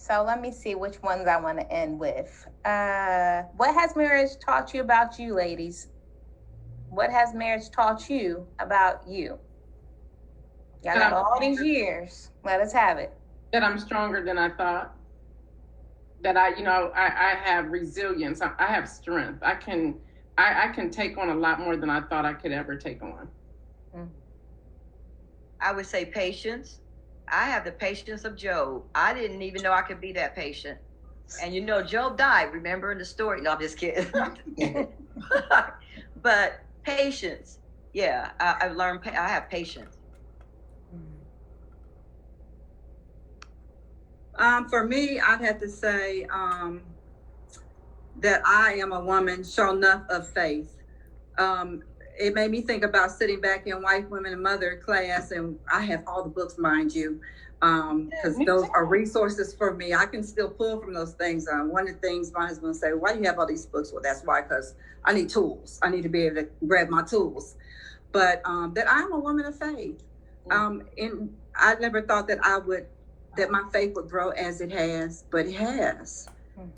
So let me see which ones I want to end with. What has marriage taught you about you, ladies? What has marriage taught you about you? Y'all That got I'm all these stronger, years. Let us have it. that I'm stronger than I thought. That I have resilience. I have strength. I can take on a lot more than I thought I could ever take on. Mm. I would say patience. I have the patience of Job. I didn't even know I could be that patient. And Job died, remember in the story? No, I'm just kidding. But patience. Yeah, I've learned, I have patience. For me, I'd have to say that I am a woman sure enough of faith. It made me think about sitting back in Wife, Women, and Mother class, and I have all the books, mind you, because those are resources for me. I can still pull from those things. One of the things my husband would say, "Why do you have all these books?" Well, that's why, because I need tools. I need to be able to grab my tools. But that I'm a woman of faith, and I never thought that my faith would grow as it has, but it has.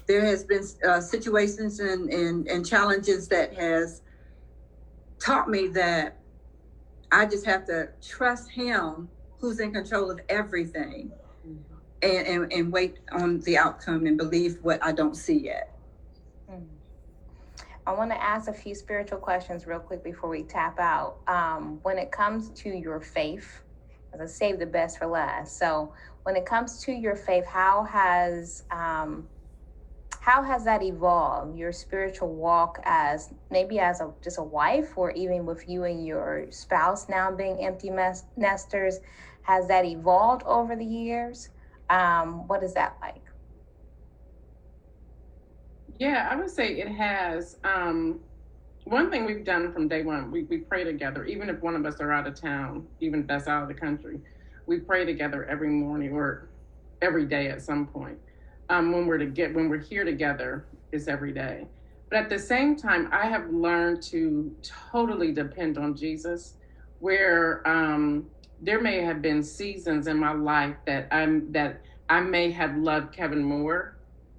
There has been situations and challenges that has taught me that I just have to trust him who's in control of everything, and wait on the outcome and believe what I don't see yet. I want to ask a few spiritual questions real quick before we tap out. When it comes to your faith, as I save the best for last. So when it comes to your faith, how has that evolved? Your spiritual walk as maybe as just a wife, or even with you and your spouse now being empty nesters, has that evolved over the years? What is that like? Yeah, I would say it has. One thing we've done from day one, we pray together, even if one of us are out of town, even if that's out of the country. We pray together every morning or every day at some point. When we're here together, it's every day. But at the same time, I have learned to totally depend on Jesus, where there may have been seasons in my life that I may have loved Kevin more.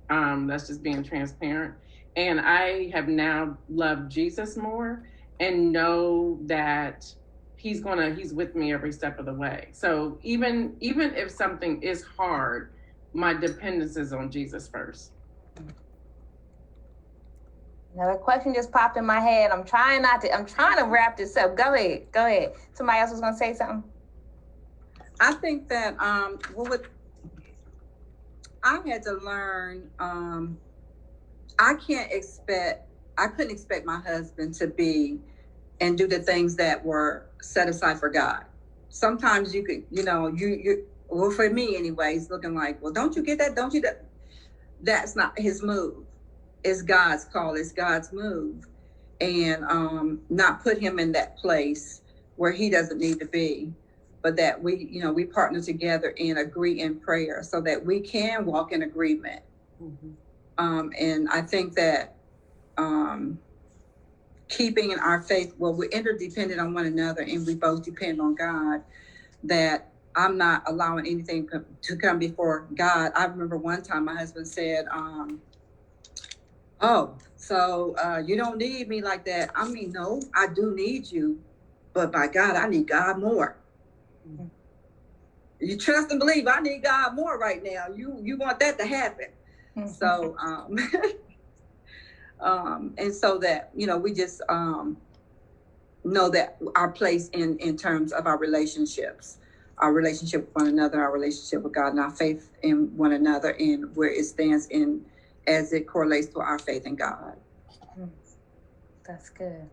That's just being transparent. And I have now loved Jesus more and know that he's with me every step of the way. So even if something is hard, my dependence is on Jesus first. Another question just popped in my head. I'm trying to wrap this up. Go ahead. Somebody else was gonna say something. I think that I had to learn, I couldn't expect my husband to be and do the things that were set aside for God. Sometimes you could, well, for me anyways, looking like, well, don't you get that? Don't you that? That's not his move. It's God's call. It's God's move. And not put him in that place where he doesn't need to be, but that we partner together and agree in prayer so that we can walk in agreement. And I think that keeping in our faith, well, we're interdependent on one another and we both depend on God, that I'm not allowing anything to come before God. I remember one time my husband said, "Oh, so you don't need me like that." I mean, no, I do need you, but by God, I need God more. You trust and believe I need God more right now. You want that to happen. So and so that we just know that our place in terms of our relationships, our relationship with one another, our relationship with God, and our faith in one another, and where it stands in as it correlates to our faith in God. That's good.